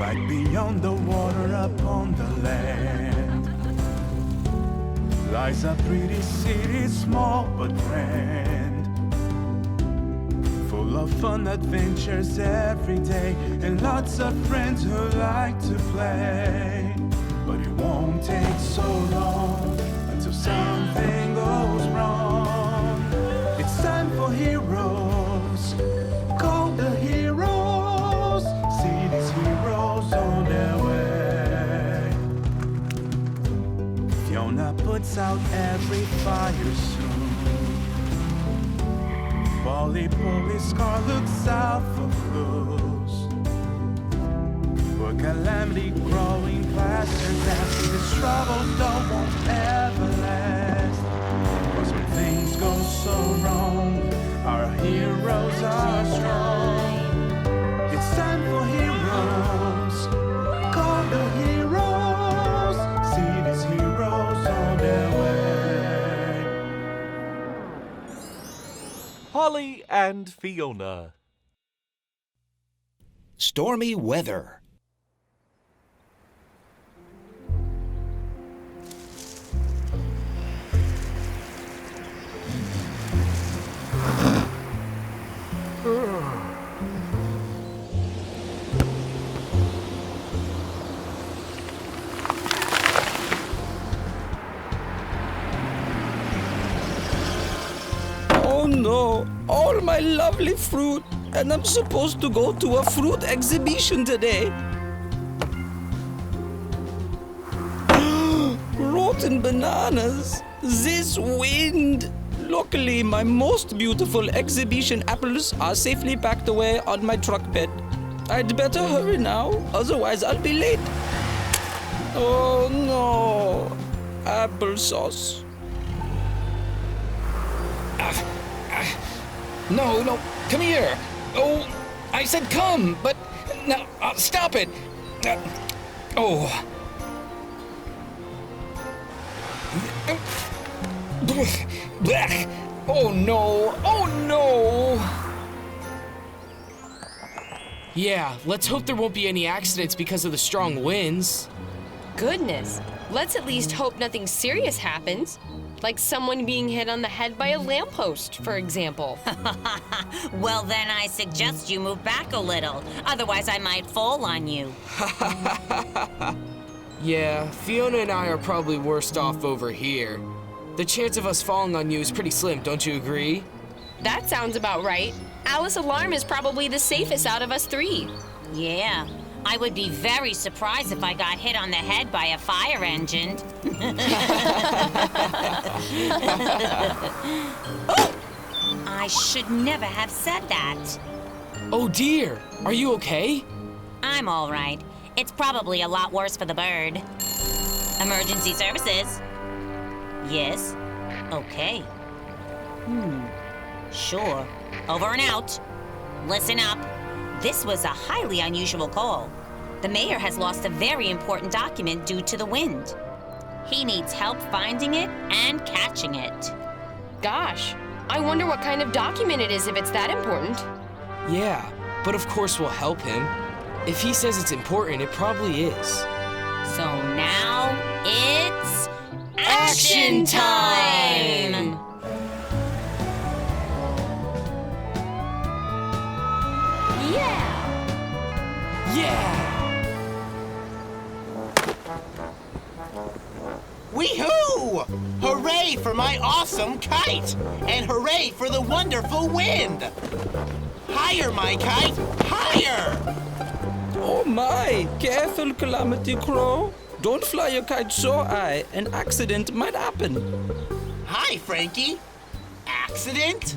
Right beyond the water upon the land lies a pretty city, small but grand, full of fun adventures every day, and lots of friends who like to play. But it won't take so long until something goes wrong. It's time for heroes, call the heroes, see these heroes on their way. Fiona puts out every fire soon. Police car looks out for clues. For calamity growing faster, that's his troubles won't ever last. 'Cause when things go so wrong, our heroes are strong. It's time for heroes, call the heroes, see these heroes on their way. Paulie and Fiona. Stormy weather. Oh no, all my lovely fruit, and I'm supposed to go to a fruit exhibition today. Rotten bananas, this wind. Luckily, my most beautiful exhibition apples are safely packed away on my truck bed. I'd better hurry now, otherwise I'll be late. Oh no, applesauce. No, come here. Oh, I said come, but now stop it. Oh. Blech. Oh no, oh no. Yeah, let's hope there won't be any accidents because of the strong winds. Goodness, let's at least hope nothing serious happens. Like someone being hit on the head by a lamppost, for example. Well, then I suggest you move back a little. Otherwise, I might fall on you. Yeah, Fiona and I are probably worst off over here. The chance of us falling on you is pretty slim, don't you agree? That sounds about right. Alice Alarm is probably the safest out of us three. Yeah, I would be very surprised if I got hit on the head by a fire engine. I should never have said that. Oh dear, are you okay? I'm all right. It's probably a lot worse for the bird. Emergency services. Yes? Okay. Sure. Over and out. Listen up. This was a highly unusual call. The mayor has lost a very important document due to the wind. He needs help finding it and catching it. Gosh, I wonder what kind of document it is if it's that important. Yeah, but of course we'll help him. If he says it's important, it probably is. So now it's action time! Yeah! Wee-hoo! Hooray for my awesome kite! And hooray for the wonderful wind! Higher, my kite! Higher! Oh my, careful, Calamity Crow. Don't fly your kite so high, an accident might happen. Hi, Frankie. Accident?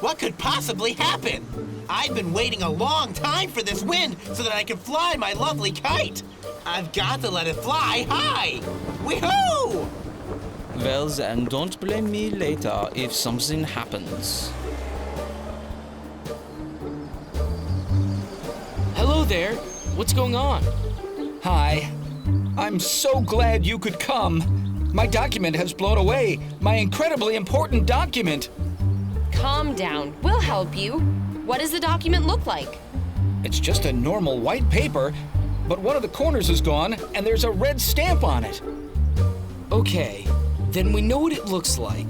What could possibly happen? I've been waiting a long time for this wind so that I can fly my lovely kite. I've got to let it fly high. Wee-hoo! Well then, don't blame me later if something happens. Hello there. What's going on? Hi. I'm so glad you could come. My document has blown away. My incredibly important document. Calm down. We'll help you. What does the document look like? It's just a normal white paper, but one of the corners is gone, and there's a red stamp on it. Okay, then we know what it looks like.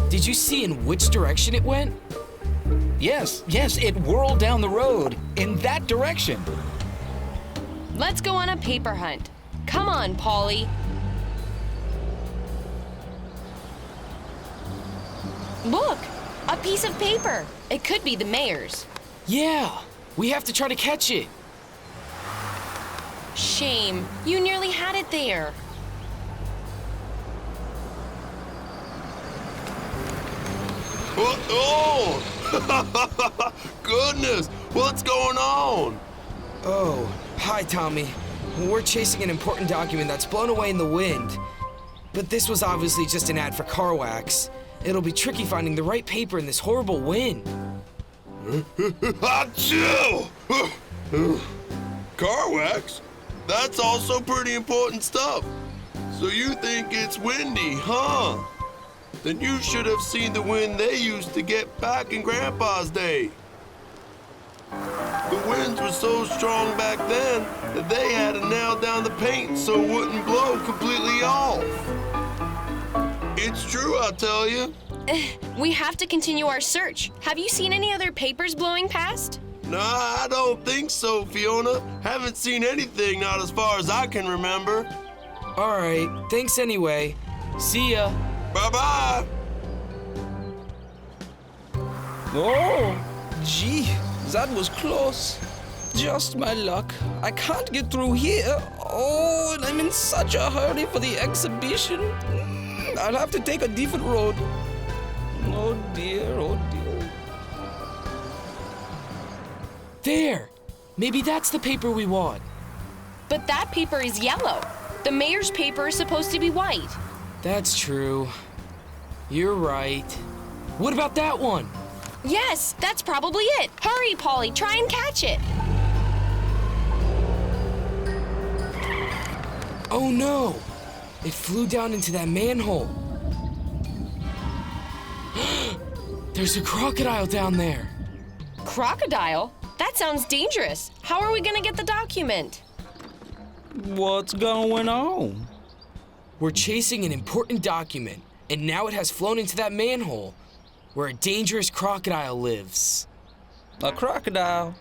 Did you see in which direction it went? Yes, it whirled down the road, in that direction. Let's go on a paper hunt. Come on, Paulie. Look, a piece of paper. It could be the mayor's. Yeah, we have to try to catch it. Shame, you nearly had it there. Oh! Goodness! What's going on? Oh, hi, Tommy. We're chasing an important document that's blown away in the wind. But this was obviously just an ad for car wax. It'll be tricky finding the right paper in this horrible wind. Achoo! Car wax? That's also pretty important stuff. So you think it's windy, huh? Then you should have seen the wind they used to get back in Grandpa's day. The winds were so strong back then that they had to nail down the paint so it wouldn't blow completely off. It's true, I'll tell you. We have to continue our search. Have you seen any other papers blowing past? Nah, I don't think so, Fiona. Haven't seen anything, not as far as I can remember. All right, thanks anyway. See ya. Bye-bye. Oh, gee, that was close. Just my luck. I can't get through here. Oh, and I'm in such a hurry for the exhibition. I'll have to take a different road. Oh dear, oh dear. There! Maybe that's the paper we want. But that paper is yellow. The mayor's paper is supposed to be white. That's true. You're right. What about that one? Yes, that's probably it. Hurry, Paulie, try and catch it. Oh no! It flew down into that manhole. There's a crocodile down there. Crocodile? That sounds dangerous. How are we gonna get the document? What's going on? We're chasing an important document, and now it has flown into that manhole where a dangerous crocodile lives. A crocodile?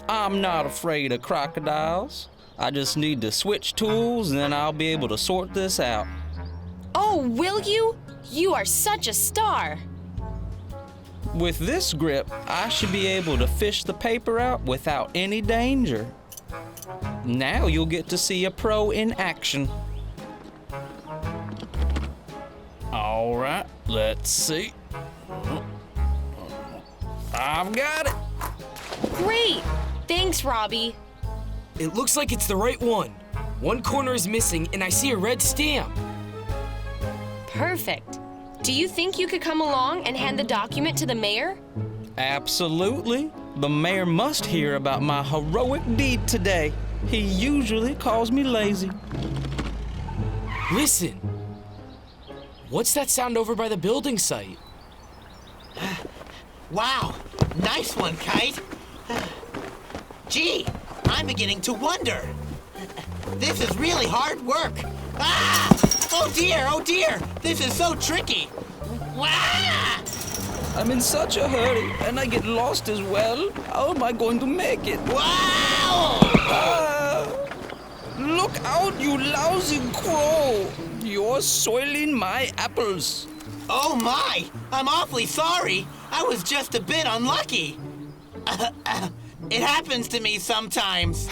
I'm not afraid of crocodiles. I just need to switch tools and then I'll be able to sort this out. Oh, will you? You are such a star. With this grip, I should be able to fish the paper out without any danger. Now you'll get to see a pro in action. All right, let's see. I've got it. Great. Thanks, Robbie. It looks like it's the right one. One corner is missing, and I see a red stamp. Perfect. Do you think you could come along and hand the document to the mayor? Absolutely. The mayor must hear about my heroic deed today. He usually calls me lazy. Listen. What's that sound over by the building site? Wow, nice one, Kite. Gee, I'm beginning to wonder. This is really hard work. Ah! Oh dear, this is so tricky. Wow! I'm in such a hurry, and I get lost as well. How am I going to make it? Wow! Look out, you lousy crow! You're soiling my apples. Oh my, I'm awfully sorry. I was just a bit unlucky. It happens to me sometimes.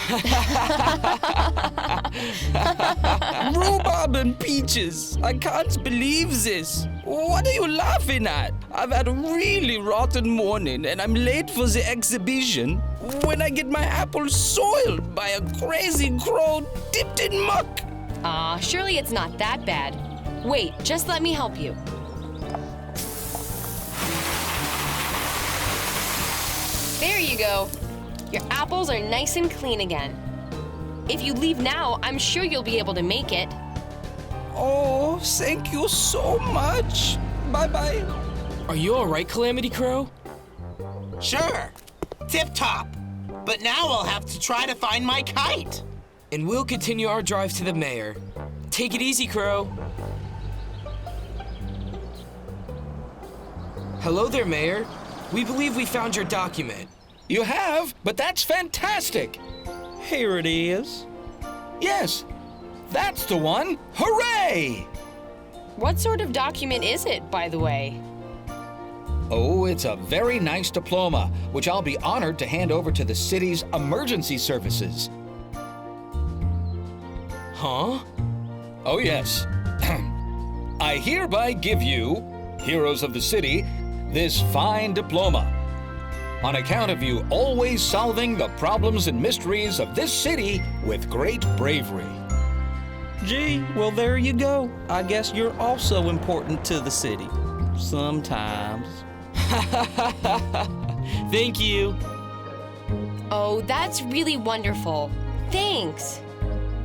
Rhubarb and peaches! I can't believe this. What are you laughing at? I've had a really rotten morning and I'm late for the exhibition when I get my apples soiled by a crazy crow dipped in muck. Surely it's not that bad. Wait, just let me help you. There you go. Your apples are nice and clean again. If you leave now, I'm sure you'll be able to make it. Oh, thank you so much. Bye-bye. Are you all right, Calamity Crow? Sure, tip-top. But now I'll have to try to find my kite. and we'll continue our drive to the mayor. Take it easy, Crow. Hello there, Mayor. We believe we found your document. You have? But that's fantastic! Here it is. Yes, that's the one! Hooray! What sort of document is it, by the way? Oh, it's a very nice diploma, which I'll be honored to hand over to the city's emergency services. Huh? Oh, yes. I hereby give you, heroes of the city, this fine diploma. On account of you always solving the problems and mysteries of this city with great bravery. Gee, well, there you go. I guess you're also important to the city. Sometimes. Thank you. Oh, that's really wonderful. Thanks.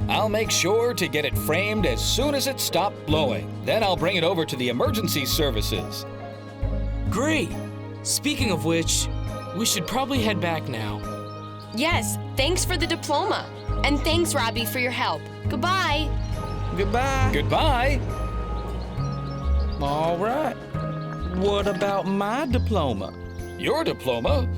I'll make sure to get it framed as soon as it stopped blowing. Then I'll bring it over to the emergency services. Great. Speaking of which, we should probably head back now. Yes, thanks for the diploma. And thanks, Robbie, for your help. Goodbye. Goodbye. Goodbye. All right. What about my diploma? Your diploma?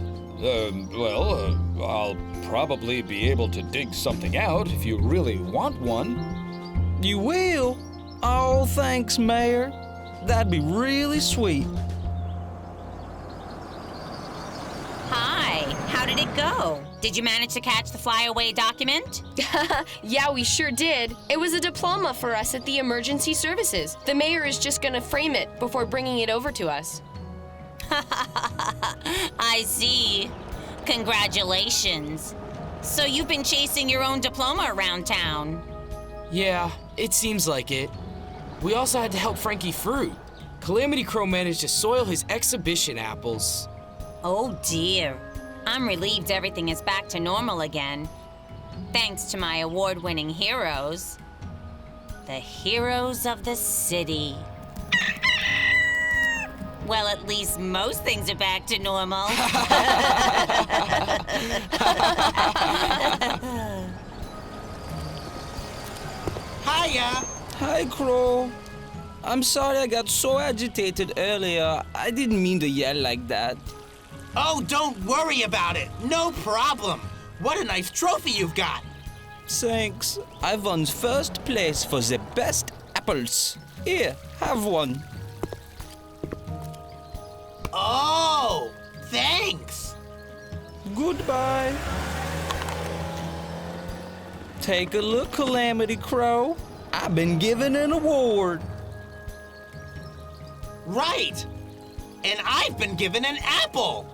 I'll probably be able to dig something out if you really want one. You will? Oh, thanks, Mayor. That'd be really sweet. Hi, how did it go? Did you manage to catch the flyaway document? Yeah, we sure did. It was a diploma for us at the emergency services. The mayor is just gonna frame it before bringing it over to us. I see. Congratulations. So you've been chasing your own diploma around town. Yeah, it seems like it. We also had to help Frankie Fruit. Calamity Crow managed to soil his exhibition apples. Oh dear. I'm relieved everything is back to normal again. Thanks to my award-winning heroes. The heroes of the city. Well, at least most things are back to normal. Hiya! Hi, Crow. I'm sorry I got so agitated earlier. I didn't mean to yell like that. Oh, don't worry about it. No problem. What a nice trophy you've got. Thanks. I won first place for the best apples. Here, have one. Oh, thanks. Goodbye. Take a look, Calamity Crow. I've been given an award. Right. And I've been given an apple.